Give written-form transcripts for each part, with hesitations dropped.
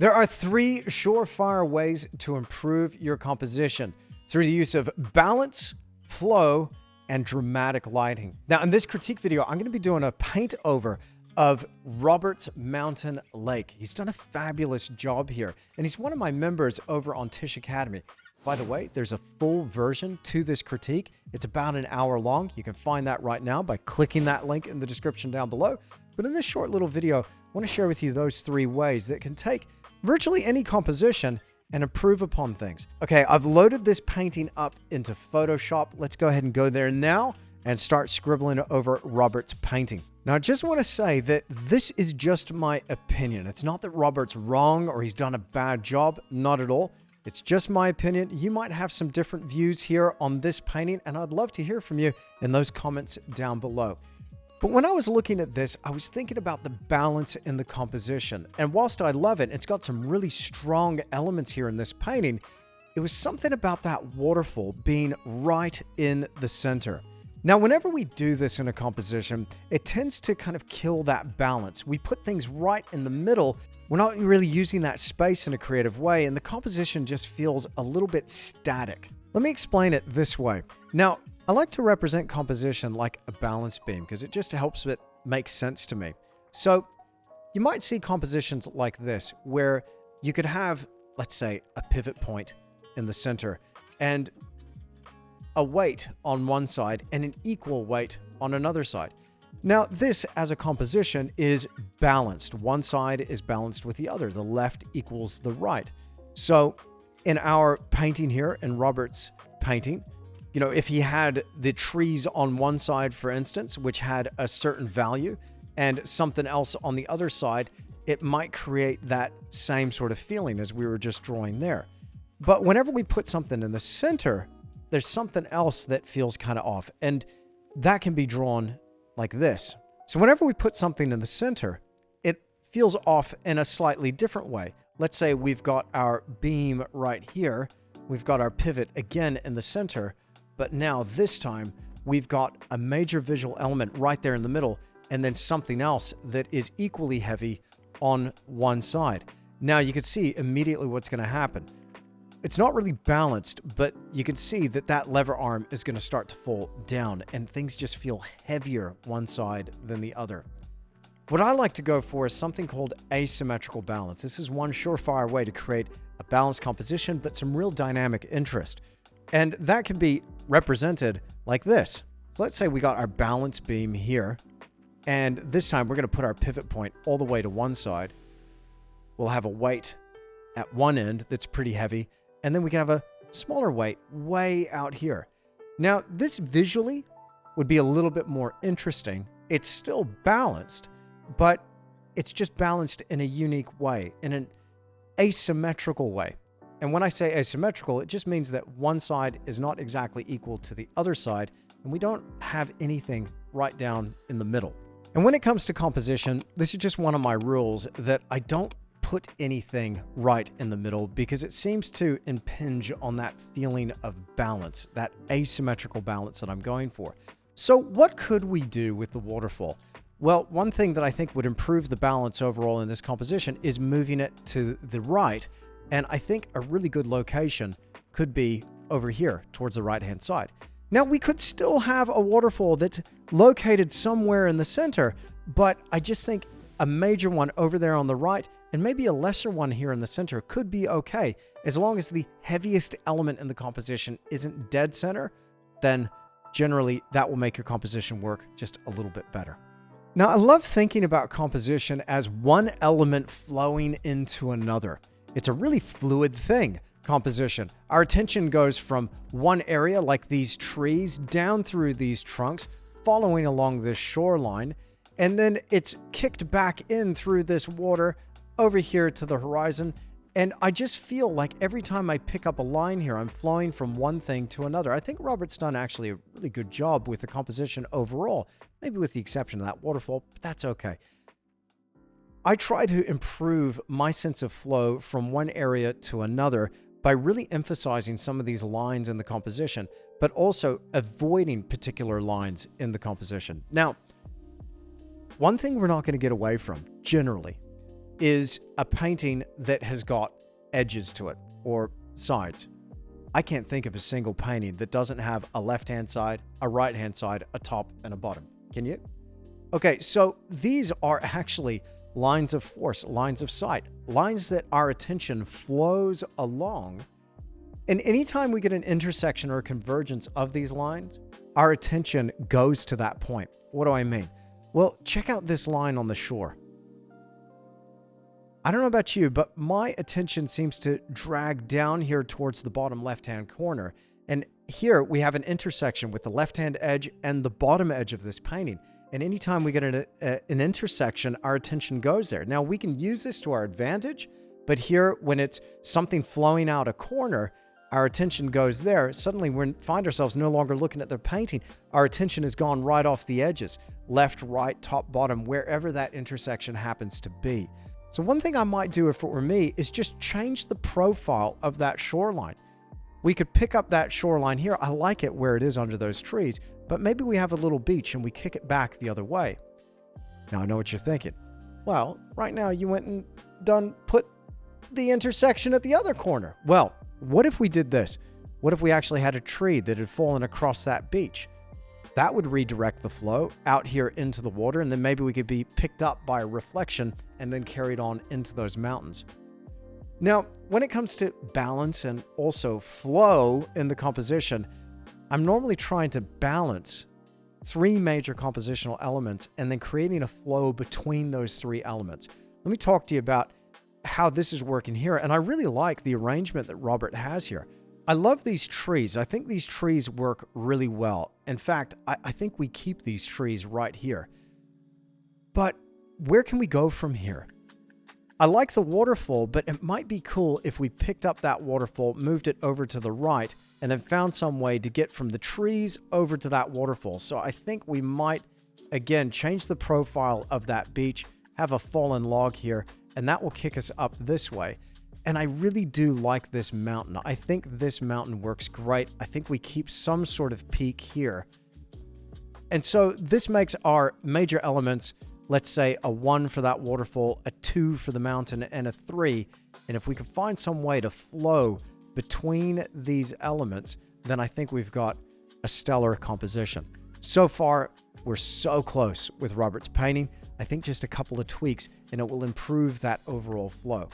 There are three surefire ways to improve your composition through the use of balance, flow, and dramatic lighting. Now, in this critique video, I'm going to be doing a paint over of Robert's Mountain Lake. He's done a fabulous job here, and he's one of my members over on Tisch Academy. By the way, there's a full version to this critique. It's about an hour long. You can find that right now by clicking that link in the description down below. But in this short little video, I want to share with you those three ways that can take virtually any composition and improve upon things. Okay, I've loaded this painting up into Photoshop. Let's go ahead and go there now and start scribbling over Robert's painting. Now, I just want to say that this is just my opinion. It's not that Robert's wrong or he's done a bad job, not at all. It's just my opinion. You might have some different views here on this painting, and I'd love to hear from you in those comments down below. But when I was looking at this, I was thinking about the balance in the composition. And whilst I love it, it's got some really strong elements here in this painting. It was something about that waterfall being right in the center. Now, whenever we do this in a composition, it tends to kind of kill that balance. We put things right in the middle. We're not really using that space in a creative way, and the composition just feels a little bit static. Let me explain it this way. Now, I like to represent composition like a balance beam because it just helps it make sense to me. So you might see compositions like this where you could have, let's say, a pivot point in the center and a weight on one side and an equal weight on another side. Now, this as a composition is balanced. One side is balanced with the other. The left equals the right. So in our painting here, in Robert's painting, you know, if he had the trees on one side, for instance, which had a certain value, and something else on the other side, it might create that same sort of feeling as we were just drawing there. But whenever we put something in the center, there's something else that feels kind of off, and that can be drawn like this. So whenever we put something in the center, it feels off in a slightly different way. Let's say we've got our beam right here. We've got our pivot again in the center. But now this time we've got a major visual element right there in the middle and then something else that is equally heavy on one side. Now you can see immediately what's going to happen. It's not really balanced, but you can see that that lever arm is going to start to fall down and things just feel heavier one side than the other. What I like to go for is something called asymmetrical balance. This is one surefire way to create a balanced composition, but some real dynamic interest. And that can be represented like this. So let's say we got our balance beam here, and this time we're going to put our pivot point all the way to one side. We'll have a weight at one end that's pretty heavy, and then we can have a smaller weight way out here. Now, this visually would be a little bit more interesting. It's still balanced, but it's just balanced in a unique way, in an asymmetrical way. And when I say asymmetrical, it just means that one side is not exactly equal to the other side, and we don't have anything right down in the middle. And when it comes to composition, this is just one of my rules that I don't put anything right in the middle because it seems to impinge on that feeling of balance, that asymmetrical balance that I'm going for. So what could we do with the waterfall? Well, one thing that I think would improve the balance overall in this composition is moving it to the right. And I think a really good location could be over here towards the right-hand side. Now, we could still have a waterfall that's located somewhere in the center, but I just think a major one over there on the right and maybe a lesser one here in the center could be okay. As long as the heaviest element in the composition isn't dead center, then generally that will make your composition work just a little bit better. Now, I love thinking about composition as one element flowing into another. It's a really fluid thing, composition. Our attention goes from one area, like these trees, down through these trunks, following along this shoreline, and then it's kicked back in through this water over here to the horizon. And I just feel like every time I pick up a line here, I'm flowing from one thing to another. I think Robert's done actually a really good job with the composition overall, maybe with the exception of that waterfall, but that's okay. I try to improve my sense of flow from one area to another by really emphasizing some of these lines in the composition, but also avoiding particular lines in the composition. Now, one thing we're not going to get away from, generally, is a painting that has got edges to it or sides. I can't think of a single painting that doesn't have a left-hand side, a right-hand side, a top, and a bottom. Can you? Okay, so these are actually lines of force, lines of sight, lines that our attention flows along. And anytime we get an intersection or a convergence of these lines, our attention goes to that point. What do I mean? Well, check out this line on the shore. I don't know about you, but my attention seems to drag down here towards the bottom left-hand corner. And here we have an intersection with the left-hand edge and the bottom edge of this painting. And anytime we get an intersection, our attention goes there. Now, we can use this to our advantage, but here, when it's something flowing out a corner, our attention goes there. Suddenly, we find ourselves no longer looking at the painting. Our attention has gone right off the edges, left, right, top, bottom, wherever that intersection happens to be. So one thing I might do if it were me is just change the profile of that shoreline. We could pick up that shoreline here. I like it where it is under those trees, but maybe we have a little beach and we kick it back the other way. Now I know what you're thinking. Well, right now you went and put the intersection at the other corner. Well, what if we did this? What if we actually had a tree that had fallen across that beach? That would redirect the flow out here into the water, and then maybe we could be picked up by a reflection and then carried on into those mountains. Now, when it comes to balance and also flow in the composition, I'm normally trying to balance three major compositional elements and then creating a flow between those three elements. Let me talk to you about how this is working here, and I really like the arrangement that Robert has here. I love these trees. I think these trees work really well. In fact, I think we keep these trees right here. But where can we go from here? I like the waterfall, but it might be cool if we picked up that waterfall, moved it over to the right, and then found some way to get from the trees over to that waterfall. So I think we might, again, change the profile of that beach, have a fallen log here, and that will kick us up this way. And I really do like this mountain. I think this mountain works great. I think we keep some sort of peak here. And so this makes our major elements, let's say a 1 for that waterfall, a 2 for the mountain, and a 3. And if we can find some way to flow between these elements, then I think we've got a stellar composition. So far, we're so close with Robert's painting. I think just a couple of tweaks and it will improve that overall flow.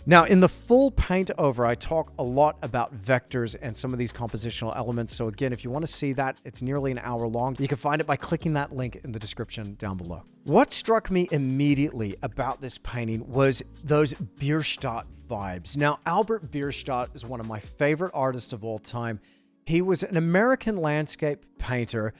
Now, in the full paint over, I talk a lot about vectors and some of these compositional elements. So again, if you want to see that, it's nearly an hour long. You can find it by clicking that link in the description down below. What struck me immediately about this painting was those Bierstadt vibes. Now, Albert Bierstadt is one of my favorite artists of all time. He was an American landscape painter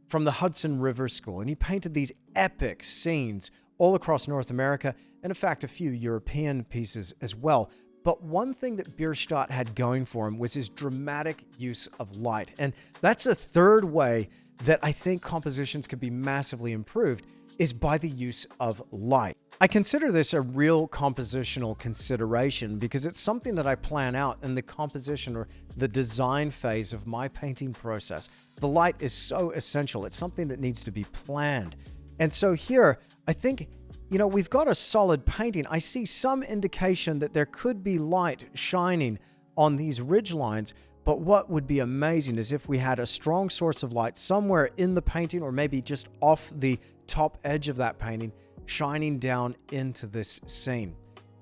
from the Hudson River School, and he painted these epic scenes all across North America, and in fact, a few European pieces as well. But one thing that Bierstadt had going for him was his dramatic use of light. And that's a third way that I think compositions could be massively improved, is by the use of light. I consider this a real compositional consideration because it's something that I plan out in the composition or the design phase of my painting process. The light is so essential. It's something that needs to be planned. And so here, I think, we've got a solid painting. I see some indication that there could be light shining on these ridge lines, but what would be amazing is if we had a strong source of light somewhere in the painting or maybe just off the top edge of that painting, shining down into this scene.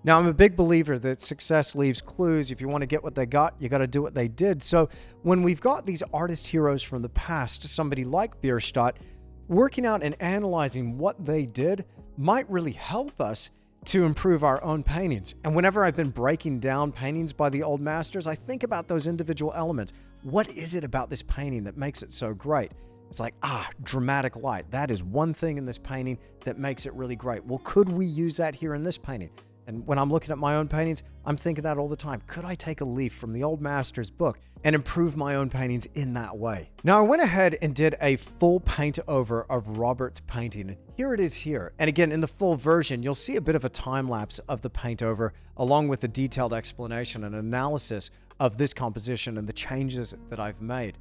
Now, I'm a big believer that success leaves clues. If you want to get what they got, you got to do what they did. So when we've got these artist heroes from the past, somebody like Bierstadt, working out and analyzing what they did might really help us to improve our own paintings. And whenever I've been breaking down paintings by the old masters, I think about those individual elements. What is it about this painting that makes it so great? It's like, dramatic light. That is one thing in this painting that makes it really great. Well, could we use that here in this painting? And when I'm looking at my own paintings, I'm thinking that all the time. Could I take a leaf from the old master's book and improve my own paintings in that way? Now, I went ahead and did a full paint over of Robert's painting. Here it is here. And again, in the full version, you'll see a bit of a time lapse of the paint over, along with a detailed explanation and analysis of this composition and the changes that I've made.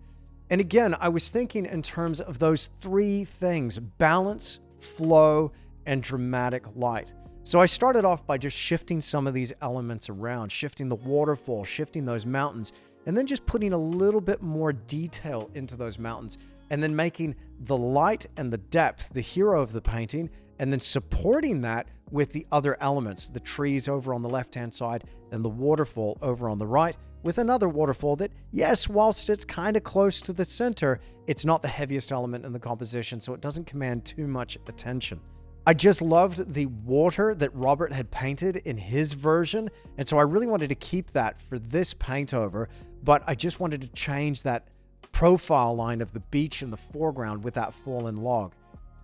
And again, I was thinking in terms of those three things: balance, flow, and dramatic light. So I started off by just shifting some of these elements around, shifting the waterfall, shifting those mountains, and then just putting a little bit more detail into those mountains, and then making the light and the depth the hero of the painting, and then supporting that with the other elements, the trees over on the left-hand side and the waterfall over on the right, with another waterfall that, yes, whilst it's kind of close to the center, it's not the heaviest element in the composition, so it doesn't command too much attention. I just loved the water that Robert had painted in his version, and so I really wanted to keep that for this paint over, but I just wanted to change that profile line of the beach in the foreground with that fallen log.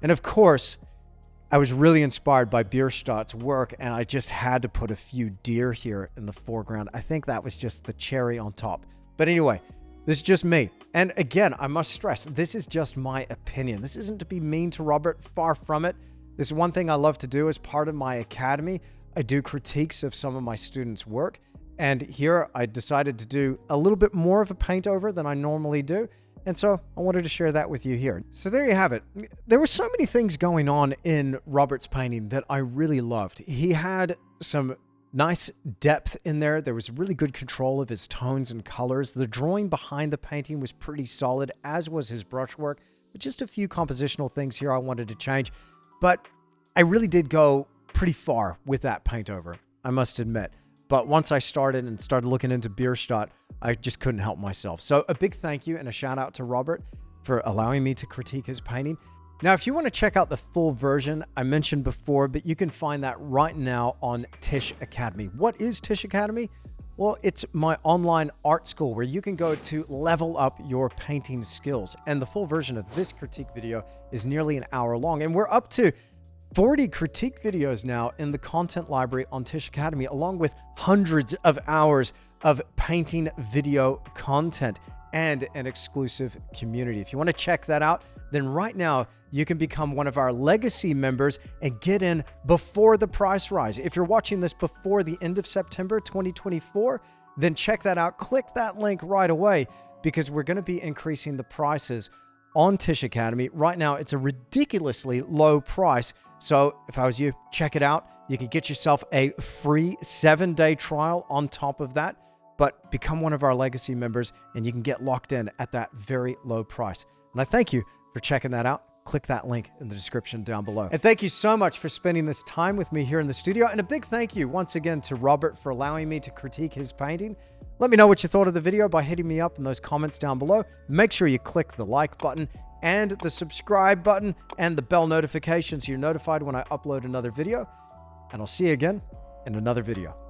And of course, I was really inspired by Bierstadt's work, and I just had to put a few deer here in the foreground. I think that was just the cherry on top. But anyway, this is just me. And again, I must stress, this is just my opinion. This isn't to be mean to Robert, far from it. This is one thing I love to do as part of my academy. I do critiques of some of my students' work. And here I decided to do a little bit more of a paint over than I normally do. And so I wanted to share that with you here. So there you have it. There were so many things going on in Robert's painting that I really loved. He had some nice depth in there. There was really good control of his tones and colors. The drawing behind the painting was pretty solid, as was his brushwork. But just a few compositional things here I wanted to change. But I really did go pretty far with that paint over, I must admit. But once I started looking into Bierstadt, I just couldn't help myself. So a big thank you and a shout out to Robert for allowing me to critique his painting. Now, if you want to check out the full version, I mentioned before, but you can find that right now on Tisch Academy. What is Tisch Academy? Well, it's my online art school where you can go to level up your painting skills. And the full version of this critique video is nearly an hour long. And we're up to 40 critique videos now in the content library on Tisch Academy, along with hundreds of hours of painting video content and an exclusive community. If you want to check that out, then right now you can become one of our legacy members and get in before the price rise. If you're watching this before the end of September 2024, then check that out. Click that link right away because we're going to be increasing the prices on Tisch Academy. Right now, it's a ridiculously low price. So if I was you, check it out. You can get yourself a free 7-day trial on top of that, but become one of our legacy members and you can get locked in at that very low price. And I thank you for checking that out. Click that link in the description down below. And thank you so much for spending this time with me here in the studio. And a big thank you once again to Robert for allowing me to critique his painting. Let me know what you thought of the video by hitting me up in those comments down below. Make sure you click the like button and the subscribe button and the bell notification so you're notified when I upload another video. And I'll see you again in another video.